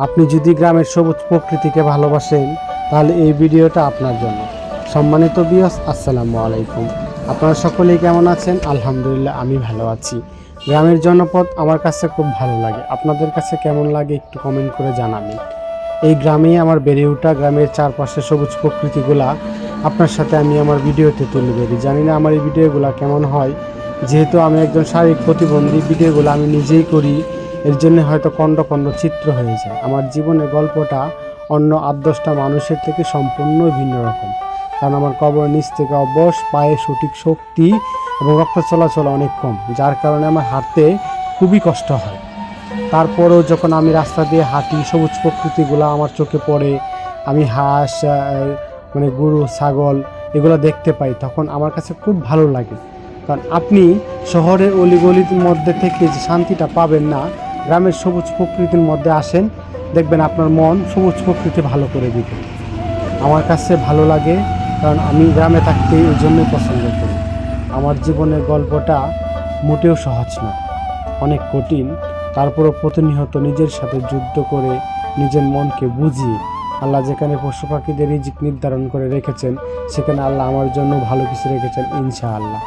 আপনি যদি গ্রামের সবুজ প্রকৃতিকে ভালোবাসেন তাহলে এই ভিডিওটা আপনার জন্য। সম্মানিত ভিউয়ার্স, আসসালামু আলাইকুম। আপনারা সকলেই কেমন আছেন? আলহামদুলিল্লাহ, আমি ভালো আছি। গ্রামের জনপদ আমার কাছে খুব ভালো লাগে। আপনাদের কাছে কেমন লাগে একটু কমেন্ট করে জানাবেন। এই গ্রামেই আমার বেড়ে ওঠা, গ্রামের চারপাশে সবুজ প্রকৃতিগুলা আপনার সাথে আমি আমার ভিডিওতে তুলে ধরি। জানি না আমার এই ভিডিওগুলো কেমন হয়, যেহেতু আমি একজন শারীরিক প্রতিবন্ধী, ভিডিওগুলো আমি নিজেই করি, এর জন্য হয়তো খণ্ড খণ্ড চিত্র হয়ে যায়। আমার জীবনের গল্পটা অন্য ৮-১০টা মানুষের থেকে সম্পূর্ণ ভিন্ন রকম, কারণ আমার কবরের নিচ থেকে অবশ, পায়ে সঠিক শক্তি এবং রক্ত চলাচল অনেক কম, যার কারণে আমার হাঁটতে খুবই কষ্ট হয়। তারপরেও যখন আমি রাস্তা দিয়ে হাঁটি, সবুজ প্রকৃতিগুলো আমার চোখে পড়ে, আমি হাঁস, গরু, ছাগল এগুলো দেখতে পাই, তখন আমার কাছে খুব ভালো লাগে। কারণ আপনি শহরের অলিগলির মধ্যে থেকে যে শান্তিটা পাবেন না, গ্রামের সবুজ প্রকৃতির মধ্যে আসেন, দেখবেন আপনার মন সবুজ প্রকৃতি ভালো করে দিবে। আমার কাছে ভালো লাগে, কারণ আমি গ্রামে থাকতে এই জন্যই পছন্দ করি। আমার জীবনের গল্পটা মোটেও সহজ না, অনেক কঠিন। তারপরও প্রতিনিয়ত নিজের সাথে যুদ্ধ করে নিজের মনকে বুঝিয়ে, আল্লাহ যেখানে পশু পাখিদের রিজিক নির্ধারণ করে রেখেছেন, সেখানে আল্লাহ আমার জন্য ভালো কিছু রেখেছেন ইনশাআল্লাহ।